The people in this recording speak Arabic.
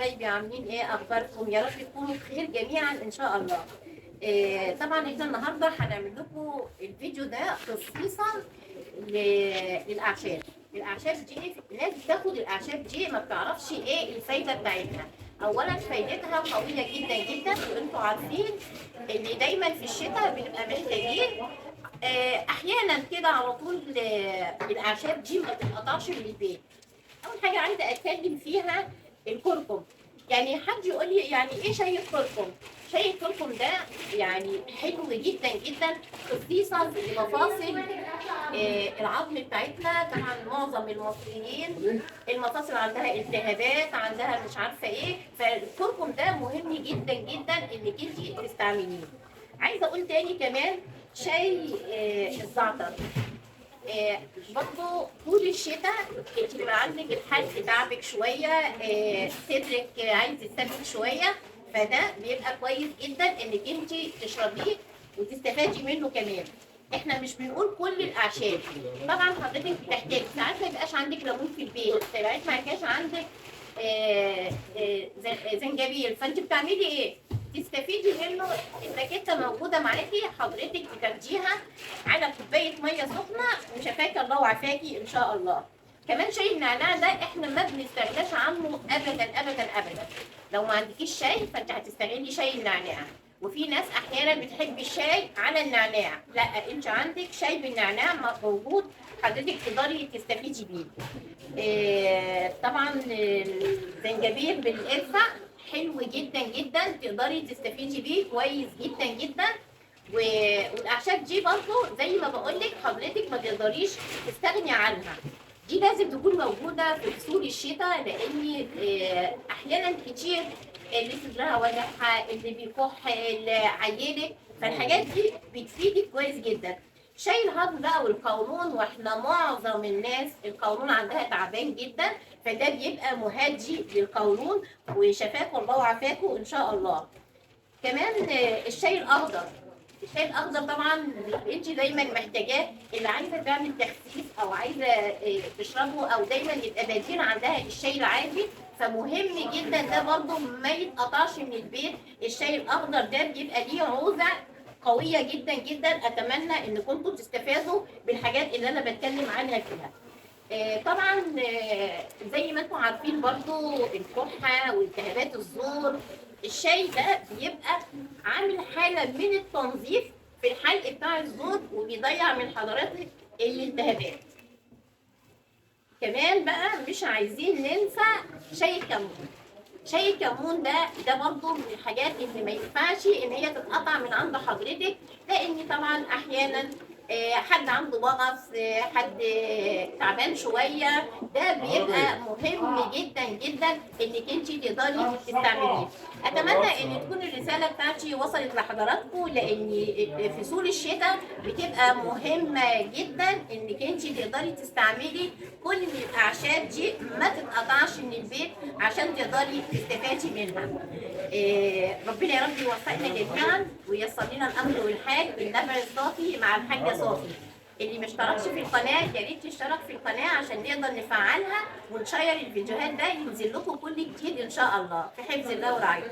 حبايبي عاملين ايه؟ اخباركم؟ يا رب تكونوا بخير جميعا ان شاء الله. طبعا احنا النهارده هنعمل لكم الفيديو ده خصيصا للاعشاب. الاعشاب دي ناس بتاخد الاعشاب دي ما بتعرفش ايه الفايده بتاعتها. اولا فايدتها قويه جدا جدا، وانتوا عارفين ان دايما في الشتاء بنبقى محتاجين احيانا كده على طول الاعشاب دي ما تتقطعش من البيت. اول حاجه عايزه اتكلم فيها الكركم. يعني حد يقول لي يعني ايه شاي الكركم؟ شاي الكركم ده يعني حلو جدا جدا، خصيصا في مفاصل العظم بتاعتنا. طبعا معظم المصريين المفاصل عندها التهابات، عندها مش عارفه ايه، فالكركم ده مهم جدا جدا انك انت تستعمليه. عايزه اقول تاني كمان شاي الزعتر. برضه طول الشتاء انت بيبقى عندك الحلق تعبك شويه، صدرك عايز يستبك شويه، فده بيبقى كويس جدا انك انت تشربيه وتستفادي منه كمان. احنا مش بنقول كل الاعشاب، طبعا حضرتك بتحتاج ساعات ما يبقاش عندك ليمون في البيت، ساعات ما يبقاش عندك زنجبيل، فانت بتعملي ايه؟ تستفيدي منه انك انت موجوده معاكي، حضرتك بتاخديها على كوبايه ميه سخنه وشفاك الله وعافاكي ان شاء الله. كمان شاي النعناع ده احنا ما بنستغناش عنه ابدا ابدا ابدا. لو ما عندكيش شاي فانت هتستغلي شاي النعناع. وفي ناس احيانا بتحب الشاي على النعناع، لا انت عندك شاي بالنعناع موجود، حضرتك تقدري تستفيدي بيه. طبعا الزنجبيل بالقرفه حلو جدا جدا، تقدري تستفيدي بيه كويس جدا جدا. والاعشاب دي برضه زي ما بقول لك حضرتك ما تقدريش تستغني عنها، دي لازم تكون موجوده في فصول الشتاء، لان احيانا كتير اللي صدرها وجعها، اللي بيكح، اللي عيلك، فالحاجات دي بتفيدك كويس جدا. شاي الهضم بقى والقولون، واحنا معظم الناس القولون عندها تعبان جدا، فده بيبقى مهدي للقولون، وشفاكم الله وعافاكم ان شاء الله. كمان الشاي الاخضر. الشاي الاخضر طبعا انت دايما محتاجاه، اللي عايزه تعمل تخسيس او عايزه تشربه، او دايما يبقى بديل عندها الشاي العادي، فمهم جدا ده برضه ما يتقطعش من البيت. الشاي الاخضر ده بيبقى ليه عوزه قويه جدا جدا. اتمنى ان كنتوا تستفادوا بالحاجات اللي انا بتكلم عنها فيها. طبعا زي ما انتم عارفين برضو الكحة والتهابات الزور، الشاي ده بيبقى عامل حالة من التنظيف في الحلق بتاع الزور، وبيضيع من حضرتك الالتهابات. كمان بقى مش عايزين ننسى شاي الكمون. شاي الكمون ده برضه من الحاجات اللي ما ينفعش ان هي تتقطع من عند حضرتك، لان طبعا احيانا حد عنده مغص، حد تعبان شويه، ده بيبقى مهم جدا جدا انك انت تقدري تستعمليه. اتمنى ان تكون الرساله بتاعتي وصلت لحضراتكم، لان فصول الشتاء بتبقى مهمه جدا انك انت تقدري تستعملي كل الاعشاب دي، ما تتقطعش من البيت عشان تقدري تستفادي منها. ربنا يا رب يوفقنا جميعا وييسر لنا الامر والحال بالنبع الصافي مع الحاجه صافي. اللي ما اشتركش في القناه يا ريت تشترك في القناه عشان نقدر نفعلها ونشير الفيديوهات ده ينزل لكم كل جديد ان شاء الله، في حفظ الله ورعايته.